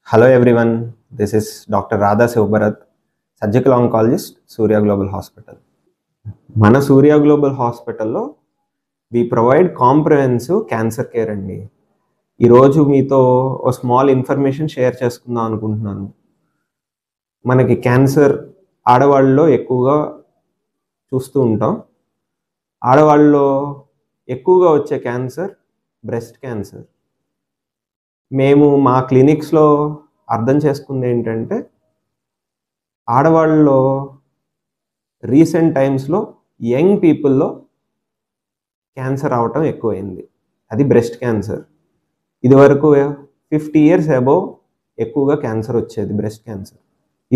Hello everyone, this is Dr. Radha Sivbharat, Surgical Oncologist, Surya Global Hospital. మన Surya global హాస్పిటల్లో we provide comprehensive cancer care అండి. ఈరోజు మీతో ఓ small information share చేసుకుందాం అనుకుంటున్నాను. మనకి క్యాన్సర్ ఆడవాళ్ళలో ఎక్కువగా చూస్తూ ఉంటాం. ఆడవాళ్ళలో ఎక్కువగా వచ్చే క్యాన్సర్ బ్రెస్ట్ క్యాన్సర్. మేము మా క్లినిక్స్లో అర్థం చేసుకుంది ఏంటంటే ఆడవాళ్ళలో రీసెంట్ టైమ్స్లో యంగ్ పీపుల్లో క్యాన్సర్ అవటం ఎక్కువైంది. అది బ్రెస్ట్ క్యాన్సర్. ఇదివరకు 50 years అబోవ్ ఎక్కువగా క్యాన్సర్ వచ్చేది బ్రెస్ట్ క్యాన్సర్.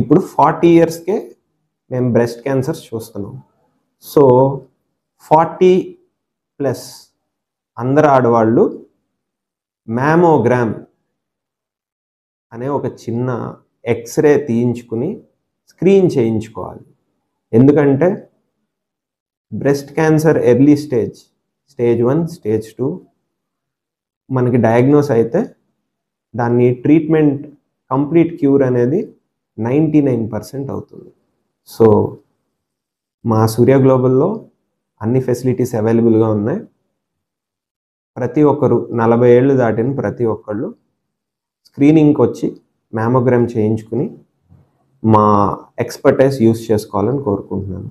ఇప్పుడు 40 yearsకే మేము బ్రెస్ట్ క్యాన్సర్స్ చూస్తున్నాం. సో 40+ అందరు ఆడవాళ్ళు మ్యామోగ్రామ్ అనే ఒక చిన్న ఎక్స్రే తీయించుకుని స్క్రీన్ చేయించుకోవాలి. ఎందుకంటే breast cancer early stage 1, stage 2 మనకి డయాగ్నోస్ అయితే దాన్ని ట్రీట్మెంట్ కంప్లీట్ క్యూర్ అనేది 99% అవుతుంది. సో మా సూర్య గ్లోబల్లో అన్ని ఫెసిలిటీస్ అవైలబుల్గా ఉన్నాయి. ప్రతి ఒక్కరు 40 ఏళ్ళు దాటిన ప్రతి ఒక్కళ్ళు స్క్రీనింగ్కి వచ్చి మ్యామోగ్రామ్ చేయించుకుని మా ఎక్స్పర్టైజ్ యూస్ చేసుకోవాలని కోరుకుంటున్నాను.